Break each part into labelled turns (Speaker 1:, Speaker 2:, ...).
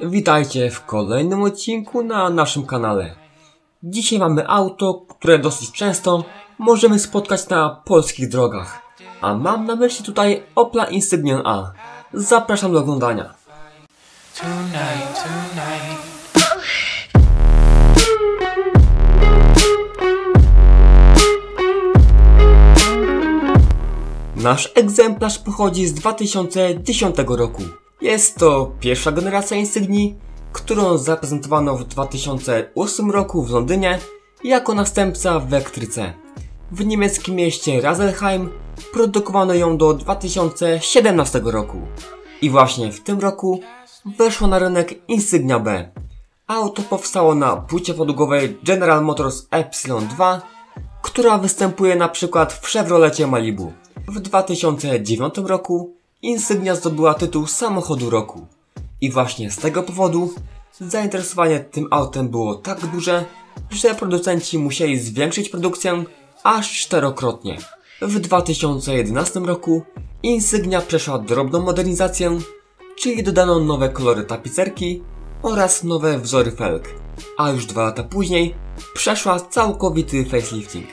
Speaker 1: Witajcie w kolejnym odcinku na naszym kanale. Dzisiaj mamy auto, które dosyć często możemy spotkać na polskich drogach. A mam na myśli tutaj Opla Insignię A. Zapraszam do oglądania. Nasz egzemplarz pochodzi z 2010 roku. Jest to pierwsza generacja Insignii, którą zaprezentowano w 2008 roku w Londynie jako następca Vectry C. W niemieckim mieście Raselheim produkowano ją do 2017 roku. I właśnie w tym roku weszło na rynek Insignia B. Auto powstało na płycie podłogowej General Motors Y2, która występuje na przykład w Chevrolecie Malibu. W 2009 roku Insignia zdobyła tytuł samochodu roku. I właśnie z tego powodu zainteresowanie tym autem było tak duże, że producenci musieli zwiększyć produkcję aż 4-krotnie. W 2011 roku Insignia przeszła drobną modernizację, czyli dodano nowe kolory tapicerki oraz nowe wzory felg, a już 2 lata później przeszła całkowity facelifting.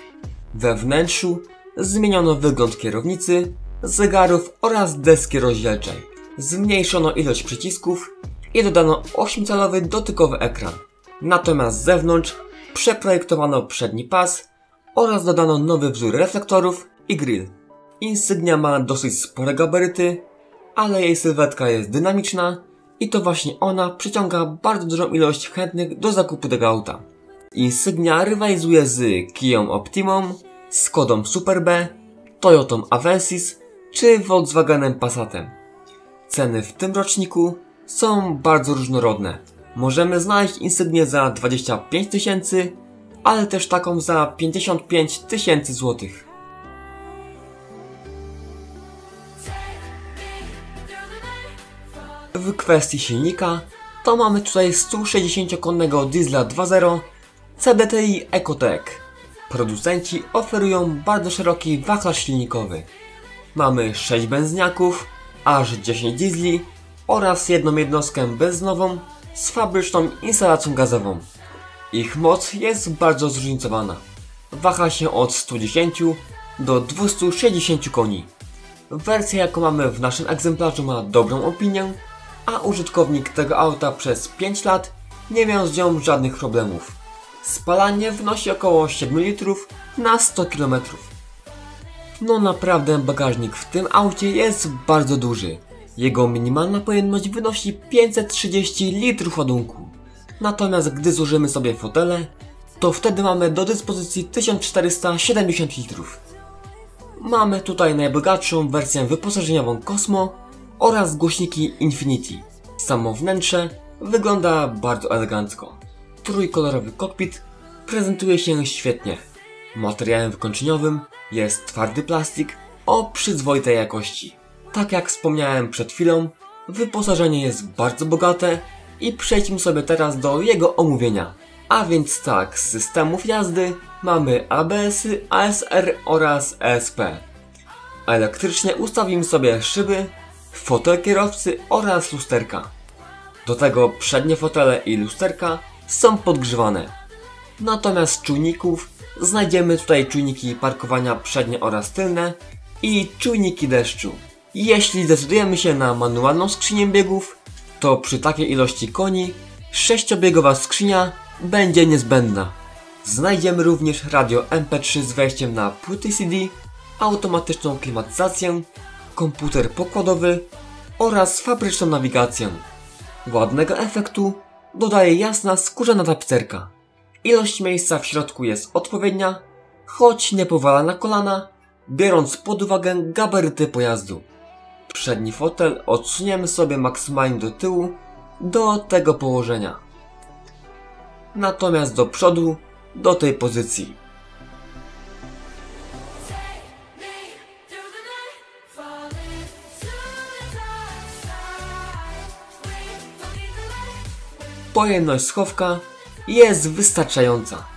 Speaker 1: We wnętrzu zmieniono wygląd kierownicy, zegarów oraz deski rozdzielczej. Zmniejszono ilość przycisków i dodano 8-calowy dotykowy ekran. Natomiast z zewnątrz przeprojektowano przedni pas oraz dodano nowy wzór reflektorów i grill. Insignia ma dosyć spore gabaryty, ale jej sylwetka jest dynamiczna i to właśnie ona przyciąga bardzo dużą ilość chętnych do zakupu tego auta. Insignia rywalizuje z Kią Optimą, Skodą Super B, Toyotą Avensis czy Volkswagenem Passatem. Ceny w tym roczniku są bardzo różnorodne. Możemy znaleźć Insignię za 25 tysięcy, ale też taką za 55 tysięcy złotych. W kwestii silnika to mamy tutaj 160-konnego diesla 2.0 CDTI Ecotec. Producenci oferują bardzo szeroki wachlarz silnikowy. Mamy 6 benziniaków, aż 10 diesli oraz jedną jednostkę benzynową z fabryczną instalacją gazową. Ich moc jest bardzo zróżnicowana. Waha się od 110 do 260 koni. Wersja, jaką mamy w naszym egzemplarzu, ma dobrą opinię, a użytkownik tego auta przez 5 lat nie miał z nią żadnych problemów. Spalanie wynosi około 7 litrów na 100 km. No naprawdę bagażnik w tym aucie jest bardzo duży. Jego minimalna pojemność wynosi 530 litrów ładunku. Natomiast gdy złożymy sobie fotele, to wtedy mamy do dyspozycji 1470 litrów. Mamy tutaj najbogatszą wersję wyposażeniową Cosmo oraz głośniki Infinity. Samo wnętrze wygląda bardzo elegancko. Trójkolorowy kokpit prezentuje się świetnie. Materiałem wykończeniowym jest twardy plastik o przyzwoitej jakości. Tak jak wspomniałem przed chwilą, wyposażenie jest bardzo bogate i przejdźmy sobie teraz do jego omówienia. A więc tak, z systemów jazdy mamy ABS-y, ASR oraz ESP. Elektrycznie ustawimy sobie szyby, fotel kierowcy oraz lusterka. Do tego przednie fotele i lusterka są podgrzewane. Natomiast z czujników znajdziemy tutaj czujniki parkowania przednie oraz tylne i czujniki deszczu. Jeśli zdecydujemy się na manualną skrzynię biegów, to przy takiej ilości koni 6-biegowa skrzynia będzie niezbędna. Znajdziemy również radio MP3 z wejściem na płyty CD, automatyczną klimatyzację, komputer pokładowy oraz fabryczną nawigację. Ładnego efektu dodaje jasna skórzana tapicerka. Ilość miejsca w środku jest odpowiednia, choć nie powala na kolana, biorąc pod uwagę gabaryty pojazdu. Przedni fotel odsuniemy sobie maksymalnie do tyłu, do tego położenia. Natomiast do przodu, do tej pozycji. Pojemność schowka jest wystarczająca.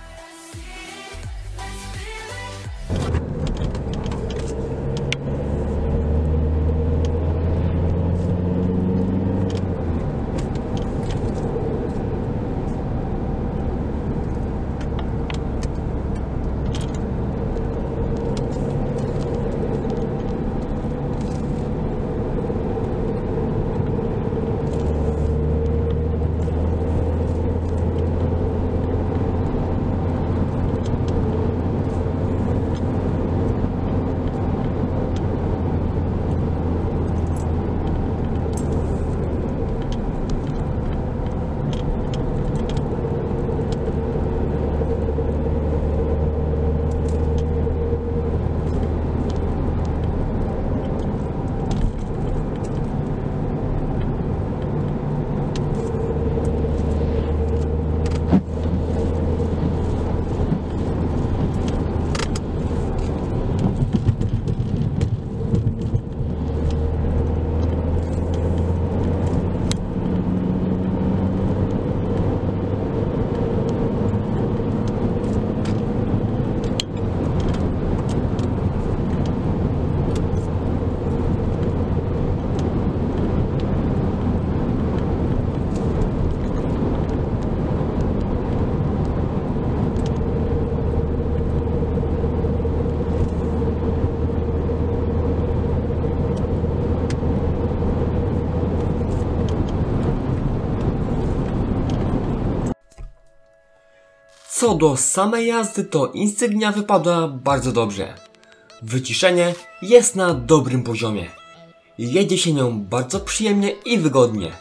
Speaker 1: Co do samej jazdy, to Insignia wypadła bardzo dobrze. Wyciszenie jest na dobrym poziomie. Jedzie się nią bardzo przyjemnie i wygodnie.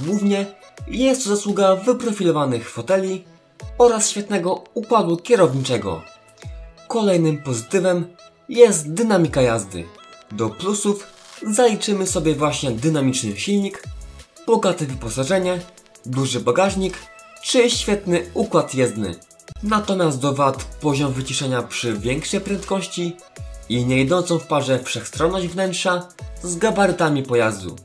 Speaker 1: Głównie jest to zasługa wyprofilowanych foteli oraz świetnego układu kierowniczego. Kolejnym pozytywem jest dynamika jazdy. Do plusów zaliczymy sobie właśnie dynamiczny silnik, bogate wyposażenie, duży bagażnik czy świetny układ jezdny. Natomiast do wad poziom wyciszenia przy większej prędkości i nie idącą w parze wszechstronność wnętrza z gabarytami pojazdu.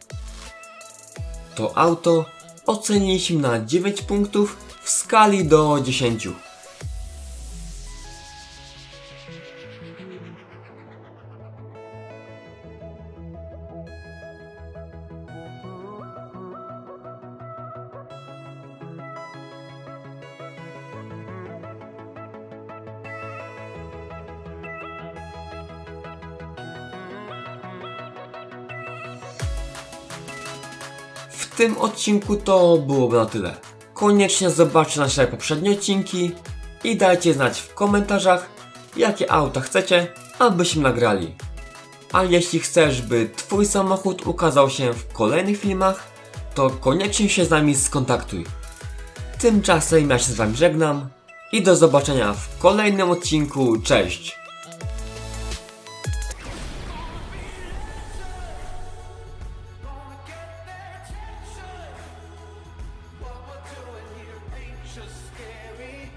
Speaker 1: To auto oceniliśmy na 9 punktów w skali do 10. W tym odcinku to byłoby na tyle. Koniecznie zobaczcie nasze poprzednie odcinki i dajcie znać w komentarzach, jakie auta chcecie, abyśmy nagrali. A jeśli chcesz, by twój samochód ukazał się w kolejnych filmach, to koniecznie się z nami skontaktuj. Tymczasem ja się z wami żegnam i do zobaczenia w kolejnym odcinku. Cześć!
Speaker 2: Scary,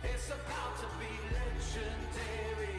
Speaker 2: it's about to be legendary.